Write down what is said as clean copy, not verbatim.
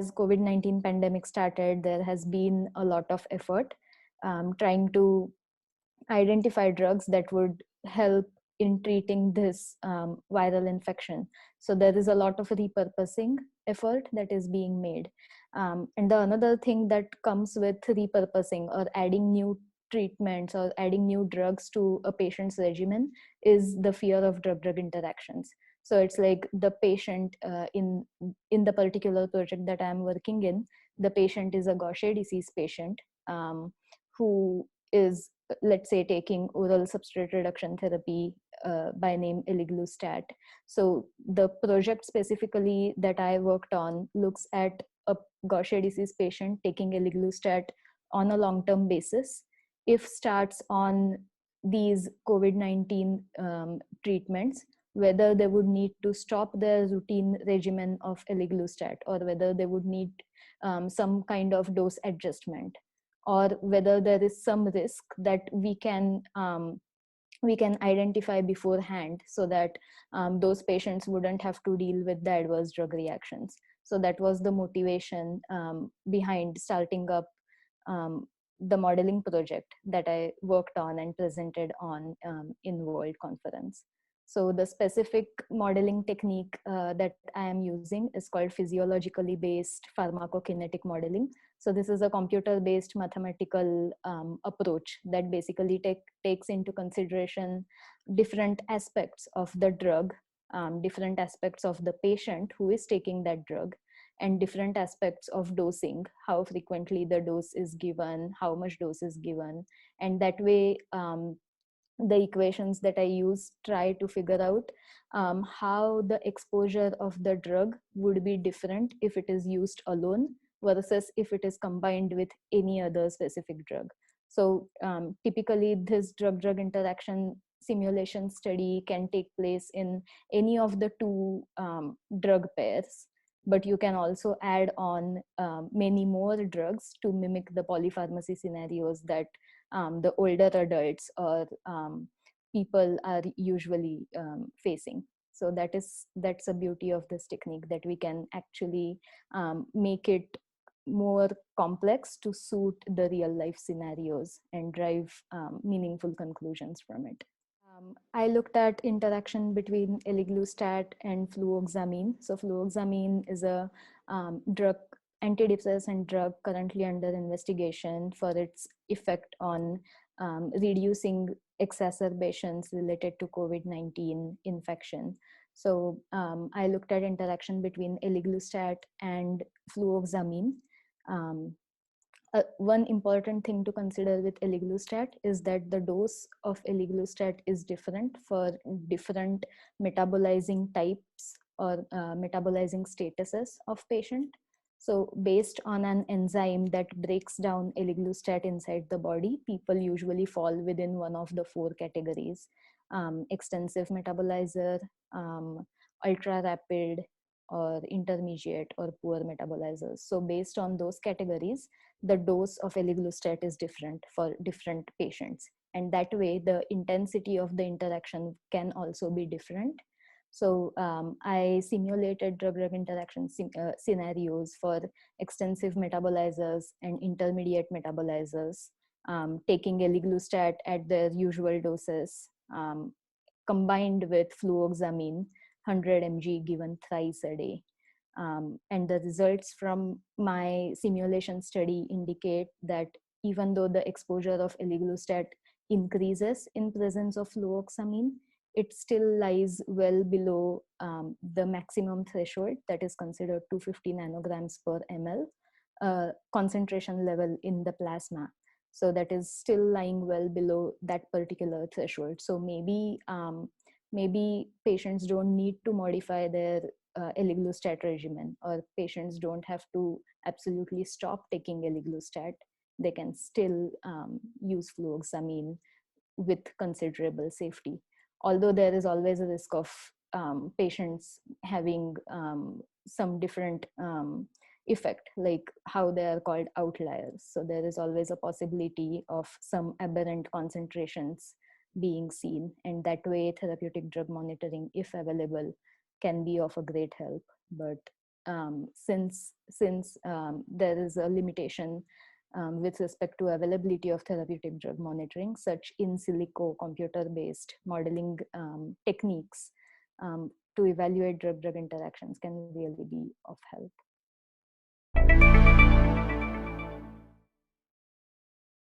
as COVID-19 pandemic started, there has been a lot of effort trying to identify drugs that would help in treating this viral infection. So there is a lot of repurposing effort that is being made. And the another thing that comes with repurposing or adding new treatments or adding new drugs to a patient's regimen is the fear of drug-drug interactions. So it's like the patient in the particular project that I'm working in, the patient is a Gaucher disease patient who is, let's say, taking oral substrate reduction therapy by name eliglustat. So the project specifically that I worked on looks at a Gaucher disease patient taking eliglustat on a long-term basis. If starts on these COVID-19 treatments, whether they would need to stop their routine regimen of eliglustat or whether they would need some kind of dose adjustment, or whether there is some risk that we can identify beforehand so that those patients wouldn't have to deal with the adverse drug reactions. So that was the motivation behind starting up the modeling project that I worked on and presented on in World Conference. So the specific modeling technique that I am using is called physiologically based pharmacokinetic modeling. So this is a computer-based mathematical approach that basically takes into consideration different aspects of the drug, different aspects of the patient who is taking that drug, and different aspects of dosing, how frequently the dose is given, how much dose is given. And that way, the equations that I use try to figure out how the exposure of the drug would be different if it is used alone versus if it is combined with any other specific drug. So typically this drug-drug interaction simulation study can take place in any of the two drug pairs, but you can also add on many more drugs to mimic the polypharmacy scenarios that the older adults or people are usually facing. So that's the beauty of this technique, that we can actually make it more complex to suit the real life scenarios and drive meaningful conclusions from it. I looked at interaction between eliglustat and fluoxamine. So fluoxamine is a drug, antidepressant drug currently under investigation for its effect on reducing exacerbations related to COVID-19 infection. So I looked at interaction between eliglustat and fluoxamine. One important thing to consider with eliglustat is that the dose of eliglustat is different for different metabolizing types or metabolizing statuses of patient. So based on an enzyme that breaks down eliglustat inside the body, people usually fall within one of the four categories: extensive metabolizer, ultra rapid, or intermediate or poor metabolizers. So based on those categories, the dose of eliglustat is different for different patients. And that way, the intensity of the interaction can also be different. So I simulated drug-drug interaction scenarios for extensive metabolizers and intermediate metabolizers, taking eliglustat at their usual doses, combined with fluoxamine, 100 mg given thrice a day. And the results from my simulation study indicate that even though the exposure of eliglustat increases in presence of fluoxamine, it still lies well below the maximum threshold that is considered 250 nanograms per ml concentration level in the plasma. So that is still lying well below that particular threshold. So maybe patients don't need to modify their eliglustat regimen, or patients don't have to absolutely stop taking eliglustat. They can still use fluoxamine with considerable safety, although there is always a risk of patients having some different effect, like how they are called outliers. So there is always a possibility of some aberrant concentrations being seen, and that way therapeutic drug monitoring, if available, can be of a great help. But since there is a limitation with respect to availability of therapeutic drug monitoring, such in silico computer-based modeling techniques to evaluate drug-drug interactions can really be of help.